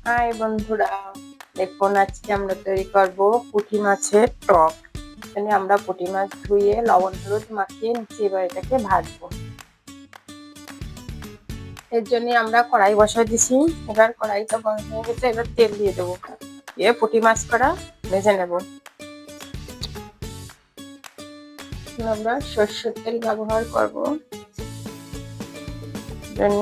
High বন্ধুরা, দেখুন আজকে আমরা তৈরি করব পুঁটি মাছের টক। এখানে আমরা পুঁটি মাছ ধুয়ে লবণ হলুদ মাখিয়ে নিচ্ছি, এবার এটাকে ভাজবো। এর জন্য আমরা কড়াই বসাই দিছি। এবার কড়াইটা গরম হয়ে গেছে, এবার তেল দিয়ে দেবো, দিয়ে পুঁটি মাছ করা ভেজে নেব। আমরা সরষের তেল ব্যবহার করব, জন্য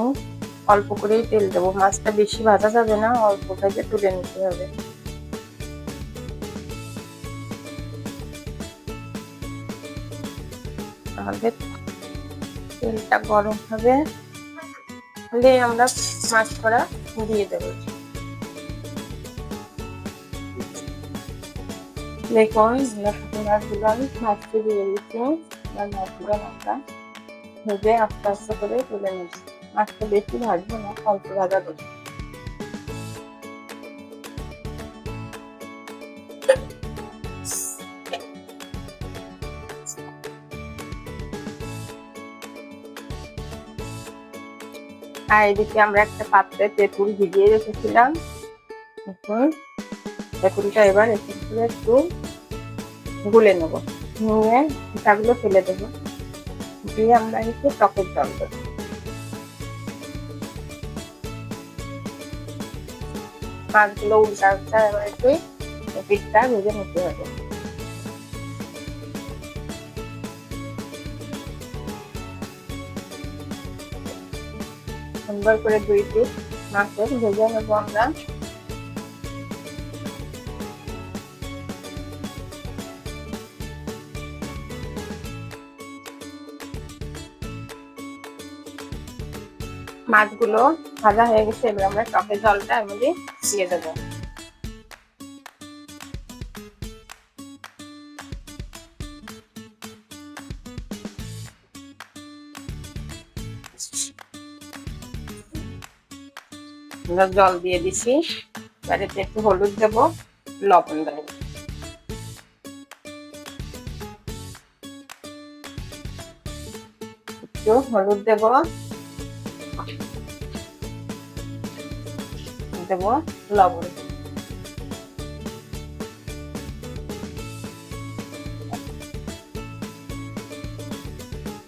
অল্প করেই তেল দেবো। মাছটা বেশি ভাজা যাবে না, অল্প ভেজে তুলে নিতে হবে। আমাদের তেলটা গরম হবে, হলে আমরা মাছ করা দিয়ে দেবো। দেখুন মাছগুলো আমি মাছকে দিয়ে দিচ্ছি। মাছগুলো আমরা ভেজে আস্তে আস্তে করে তুলে নিচ্ছি। মাছটা বেশি ভাজবো না, অল্প ভাজা দেবো। আর এদিকে আমরা একটা পাত্রে তেঁতুল ভিজিয়ে রেখেছিলাম। তেঁতুলটা এবার একটু গুলে নেবো, নিয়ে পিঠাগুলো ফেলে দেবো, দিয়ে আমরা একটু টকের জল দেবো। মাছগুলো উল্টা এবার একটু পিঠটা ভেজে নিতে হবে। সুন্দর করে 2 পিস মাছের ভেজে নেবো আমরা। মাছগুলো ভাজা হয়ে গেছে, এবার আমরা টকের জলটা এর মধ্যে দিয়ে দেবো। জল দিয়ে দিছি, এবারে একটু হলুদ দেবো, লবণ দেবো। একটু হলুদ দেবো, লবণ।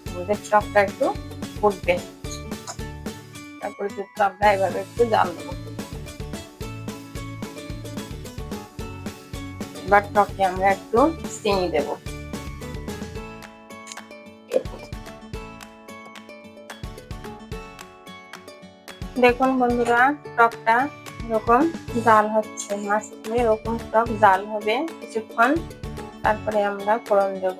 আমাদের টকটা একটু ফুটবে, তারপরে টকটা এভাবে একটু জাল দেবো। এবার টকে আমরা একটু চিনি দেবো। দেখুন বন্ধুরা, টকটা এরকম জাল হচ্ছে, মাছ এরকম টক জাল হবে কিছুক্ষণ, তারপরে আমরা ফোড়ন দেব।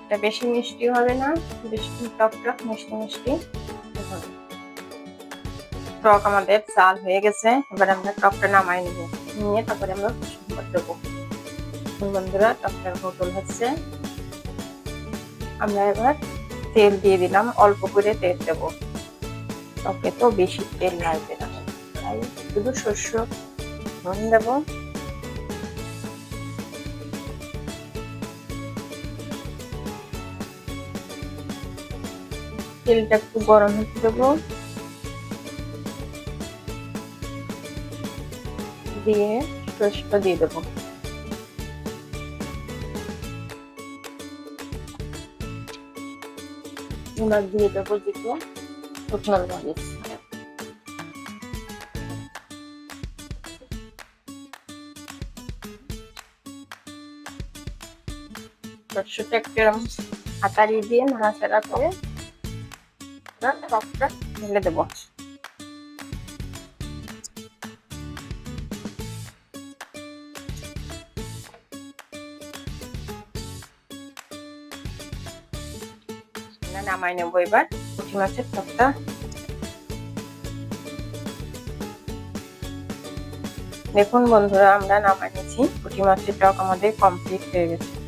এটা বেশি মিষ্টি হবে না, বেশি টক মিষ্টি মিষ্টি হবে। টক আমাদের জাল হয়ে গেছে, এবার আমরা টকটা নামাই নেব, নিয়ে তারপরে আমরা দেবো। বন্ধুরা, টকটার বোতল হচ্ছে, আমরা এবার তেল দিয়ে দিলাম, অল্প করে তেল দেবো। টকে তো বেশি তেল লাগবে না, তাই শুধু শস্য নুন দেবো। তেলটা একটু গরম হতে দেবো, দিয়ে সর্ষেটা দিয়ে দেবো। এবার দিয়ে দেবো দুটো শুকনো মরিচ। সর্ষেটা একটু হাতাড়ি দিয়ে নাড়াচাড়া করে টকটা ঢেলে দেবো। নামাই নেবো এবার পুঁটি মাছের টকটা। দেখুন বন্ধুরা, আমরা নামাই নিয়েছি, পুঁটি মাছের টক আমাদের কমপ্লিট হয়ে গেছে।